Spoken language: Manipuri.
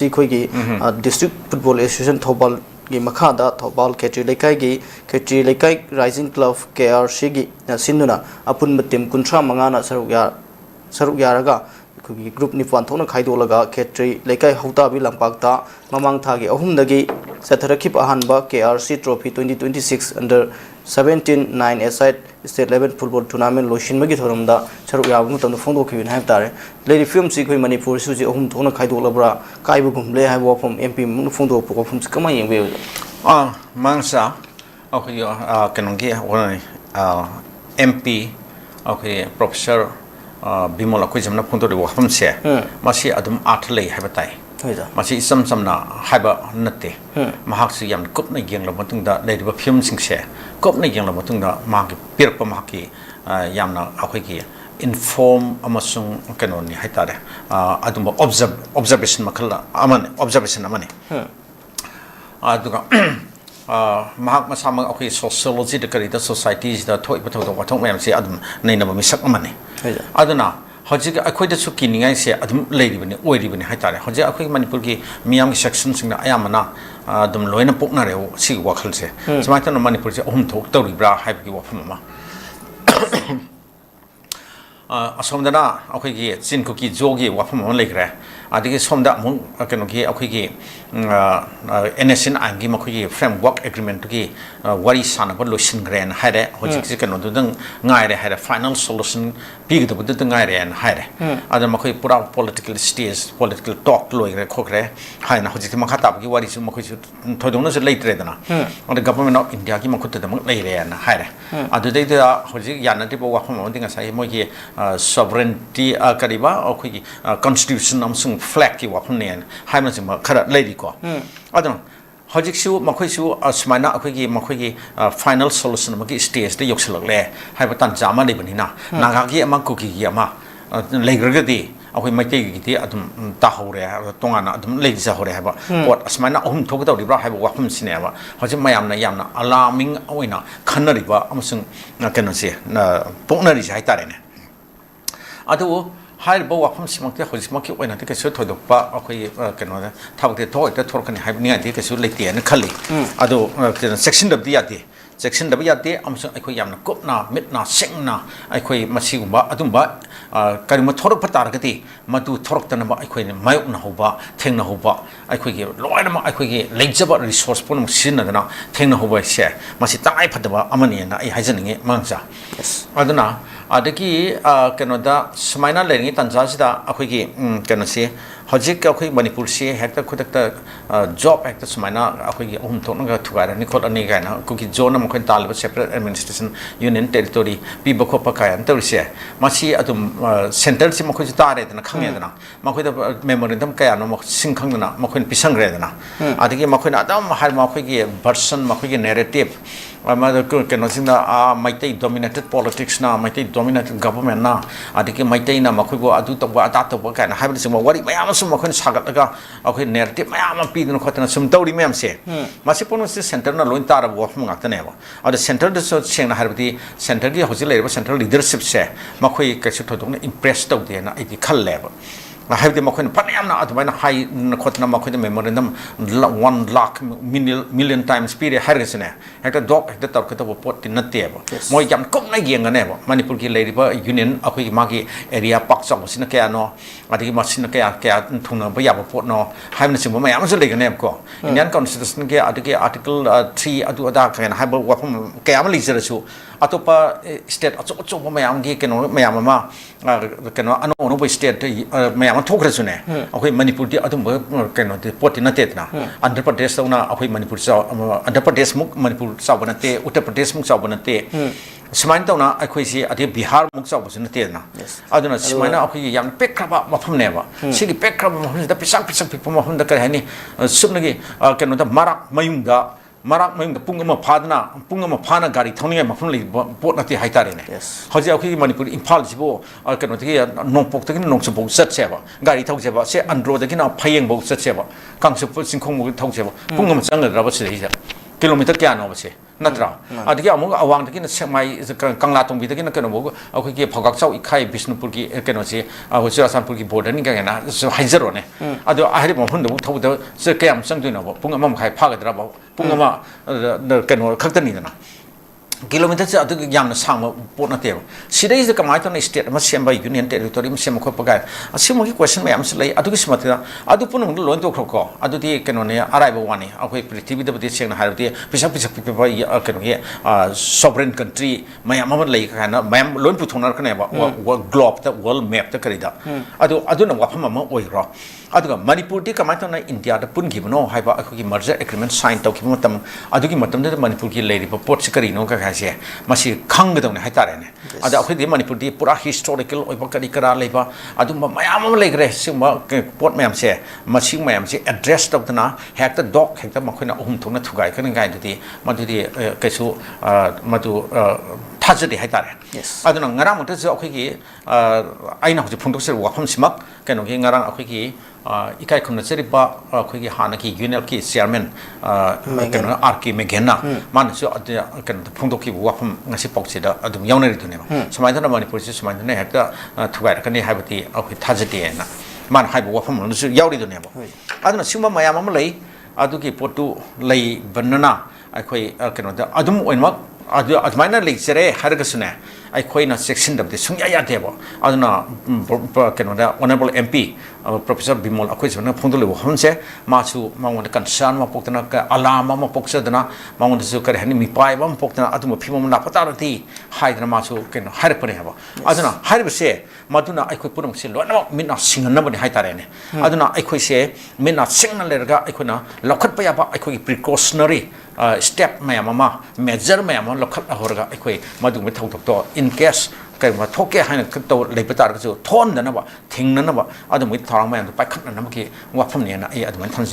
ꯑꯩꯈꯣꯏꯒꯤ district football association ꯊꯧꯕꯥꯜ ꯒꯤ ꯃꯈꯥꯗ ꯊꯧꯕꯥꯜ ꯈꯦꯇ꯭ꯔꯤ ꯂꯩꯀꯥꯏꯒꯤ ꯈꯦꯇ꯭ꯔꯤ ꯂꯩꯀꯥꯏ ꯔꯥꯏꯖꯤꯡ ꯀ꯭ꯂꯕ KRC ꯒꯤ ꯁꯤꯟꯗꯨꯅ ꯑꯄꯨꯟꯕ ꯇꯤꯝ 35ꯅ ꯁꯔꯨꯛ ꯌꯥꯔꯒ ꯑꯩꯈꯣꯏꯒꯤ ꯒ꯭ꯔꯨꯞ 9 ꯊꯣꯛꯅ ꯈꯥꯏꯗꯣꯛꯂꯒ ꯈꯦꯇ꯭ꯔꯤ ꯂꯩꯀꯥꯏ ꯍꯧꯇꯥꯕꯤ ꯂꯝꯄꯥꯛꯇ ꯃꯃꯥꯡ ꯊꯥꯒꯤ 3ꯗꯒꯤ ꯆꯠꯊꯔꯛꯈꯤꯕ ꯑꯍꯥꯟꯕ KRC Trophy 2026 Under 17 9-a-side state level football tournament ꯂꯣꯏꯁꯤꯟꯕꯒꯤ ꯊꯧꯔꯝꯗ ꯁꯔꯨꯛ ꯌꯥꯕ ꯃꯇꯝꯗ ꯐꯣꯡꯗꯣꯛꯈꯤꯕꯅꯤ ꯍꯥꯏꯕ ꯇꯥꯔꯦ ꯂꯩꯔꯤ ꯐꯤꯂꯝꯁꯤ ꯑꯩꯈꯣꯏ ꯃꯅꯤꯄꯨꯔ ꯁꯨꯖꯤ 3 ꯊꯣꯛꯅ ꯈꯥꯏꯗꯣꯛꯂꯕ꯭ꯔꯥ ꯀꯥꯏꯕꯒꯨꯝꯂꯦ ꯍꯥꯏꯕ ꯋꯥꯐꯝ MP ꯃꯨꯛꯅ ꯐꯣꯡꯗꯣꯛꯄ ꯋꯥꯐꯝꯁꯤ ꯀꯃꯥꯏꯅ ꯌꯦꯡꯕꯤꯌꯨ ꯃꯥꯡꯁꯥ ꯑꯩꯈꯣꯏꯒꯤ ꯀꯩꯅꯣꯒꯤ MP ꯑꯩꯈꯣꯏ ꯄ꯭ꯔꯣꯐꯦꯁꯔ ꯕꯤꯃꯣꯜ ꯑꯩꯈꯣꯏꯖꯝꯅ ꯐꯣꯡꯗꯣꯛꯂꯤꯕ ꯋꯥꯐꯝꯁꯦ ꯃꯁꯤ ꯑꯗꯨꯝ ꯑꯥꯔꯊ ꯂꯩ ꯍꯥꯏꯕ ꯇꯥꯏ ꯃꯁꯤ ꯏꯆꯝ ꯆꯝꯅ ꯍꯥꯏꯕ ꯅꯠꯇꯦ ꯃꯍꯥꯛꯁꯨ ꯌꯥꯝ ꯀꯨꯞꯅ ꯌꯦꯡꯂꯕ ꯃꯇꯨꯡꯗ ꯂꯩꯔꯤꯕ ꯐꯤꯂꯝꯁꯤꯡꯁꯦ ꯀꯨꯞꯅ ꯌꯦꯡꯂꯕ ꯃꯇꯨꯡꯗ ꯃꯍꯥꯛꯀꯤ ꯄꯤꯔꯛꯄ ꯃꯍꯥꯛꯀꯤ ꯌꯥꯝꯅ ꯑꯩꯈꯣꯏꯒꯤ inform amasung kanoni haitare adumba observation makhala amane observation amane aduga mahak masama okay sociology de karida societies da thoi pathau da wathong mayam se adum nainaba misak amane aduna hojik akhoi da su kiningai se adum leiribani oiribani haitare hojik akhoi manipur gi miyam gi section sing na ayamana adum loina pokna re si wakhal se samaita no manipur se ohum thok tawribra haibgi wafam ama asomdana akhoi chin ko ki jogi wafam on lekre adigi somda mung keno ki akhoi ki NSN angi makhoi ki framework agreement ki wari sana ba losin gren haire hojik se keno dang ngai re haire final solution big the bud ngai re an haire adha makhoi pura political stage political talk loi re khokre haina hojik makha tab ki wari su makhoi su thodong se leitre dana on the government of India ki makhut da mak lei re an haire adu dei da hojik yanati ba wafam on dinga sai moi ki sovereignty kariba akhoi constitution amsung flag ki wafam ne haima sima khara leidi ko adon hojik su makhoi su smaina akhoi ki final solution ma ki stage de yokselak le haiba tan jama le bani na naga ki ama ku ki ama leigra di akhoi maitei gi ti adum ta hore tongana adum lei ja hore haba pot smaina ohum thok ta dibra haiba wafam sine ba hojik mayam na yamna alarming oina khanariba amsung keno se poknari jai tare ne adu hai bo wafam simangte hojimaki oina te kesu thodokpa akhoi keno da thabte thoi te thorkani haibni ati kesu leite an khali adu section of the yati section of yati amsung akhoi yamna kopna mitna sengna akhoi masigumba adumba karima thorok pataragati madu thoroktana ba akhoi mayok na hoba thengna hoba akhoi gi loina ma akhoi gi leijaba resource pon sinna dana thengna hoba se masi tai phadaba amani na ai haijaninge mangsa aduna adaki kenoda sumaina learning tanjasida akhoi kenosi hojik akhoi manipur se hekta khudakta job hekta sumaina akhoi ohum thoknaga thugaira ni khotani gaina kuki zone amkhoi talba separate administration union territory pi bakhopa kayan tawse masi adum center si makhoi tare dana khangye dana makhoi da memorandum kaya no singkhang dana makhoi pisangre dana adagi makhoi adam har makhoi gi version makhoi gi narrative amada kenosina maitai dominated politics na maitai dominated government na adiki maitai na makhoi bo adu tawba ata tawba kana haibni sima wari mayam sum makhoi sagataga akhoi narrative mayam pi dun khotana sum tawri mayam se masi pono se center na loin tar bo phum ngakta ne ba ad center de so sengna harbati center gi hoji leirba central leadership se makhoi kaisi thodong na impress tawde na idi khal leba haibdi makhoi phanayam na adumai hai khotna makhoi memorandum 1 lakh million times period hargesne hekta dog hekta tarkata pot tin natte ba moi jam kom na yenga ne ba manipur ki leiriba union akhoi magi area pak chang sina kya no adigi masina kya thungna ba ya pot no haibna sim ma yam so legane ko indian constitution ke adigi article 3 adu ada kan haiba wafam kya ma lizara su atopa state acho mayam gi keno mayam ma keno ano no state mayam thokra sune akhoi manipur di adum keno de poti na tetna andhra pradesh na akhoi manipur sa andhra pradesh muk manipur sa banate uttar pradesh muk sa banate smain tawna akhoi si adi bihar muk sa banate na aduna smaina akhoi yam pekraba mafam ne ba sigi pekraba mafam da pisak pipa mafam da kar hani subnagi keno da marak mayung da marak mayung da pungama phana gari thongni mafam le pot na ti haitare ne hoji akhoi manipur imphal jibo keno ti nongpok ta nong chu bo sat se ba gari thau se ba se andro da kina phayeng bo sat se ba kangsu singkhong mo thau se ba pungama chang ra ba se kilometer kya no base natra adigi among awang dagi na semai kangla tong bidagi na kano bogo akoi ki phogak chau ikhai bisnupur ki kano se churasanpur ki border ni ka na haizaro ne ado ahri mo hun do thau da se kayam sang du na bo pung amam khai pha ga dra bo pung ama kano khaktani na kilometer se adu yam na sang po na te sida is the kamai to na state ma sem by union territory ma sem ko pagai asim ki question ma am se lai adu ki smata adu punung lo to ko adu ti kano ne arai bo wani akoi prithvi da bati seng na har ti pisa pa kano ye sovereign country mayam ma lai ka na mayam lon pu thona ka ne ba globe the world map ta karida adu na wapham ma oi ro aduga manipur ti kamai to na india da pun gi no hai ba akoi merger agreement sign to ki matam adu ki matam da manipur ki lai ri port se kari no ka se masi khang ga dong ne hai tare ne ada akoi di manipur di pura historical oi ba kari kara lai ba adu mayam ma lai gre se ma port mayam se masi mayam se address to na hek ta dog hek ta ma khoi na thong na thugai ka ngai du di ma du di kaisu ma du thajadi hai tare aduna ngarang mo ta jo akoi ki aina ho phung tok se wa kham simak kano ki ngarang akoi ki ikai khumna cheri ba akoi ki hana ki unel ki chairman kano rk megena man so kano phung tok ki wa kham ngasi pok se da adum yaunari du ne ba samai thana manipur se samai thana hek ta thugai ka ni haibati akoi thajadi na man hai wa kham no su yauri du ne ba aduna simba mayam am lai adu ki potu lai banana akoi kano da adum oinmak adu admaina lecture hargasune aikoina section da sungya ya debo aduna keno da honorable mp professor bimol akoi jona phondole homse machu mangon kan san ma poktana ka alama ma poksa dana mangon su kare hani mi pai bam poktana aduma phimom na patarati haidana machu keno har pare haba aduna harbse maduna aikoi purum se lona minna singna bani haitare ne aduna aikoi se minna singna lerga aikona lokhat pa ya ba aikoi precautionary step mayama measure mayama lokhat ahorga aikoi madu me thau to in case kai ma thoke haina to leipatar ka chu thon dana ba thingna na ba adu mi tharang mayam to paikhat na ma ki wa pham ne na ai adu man than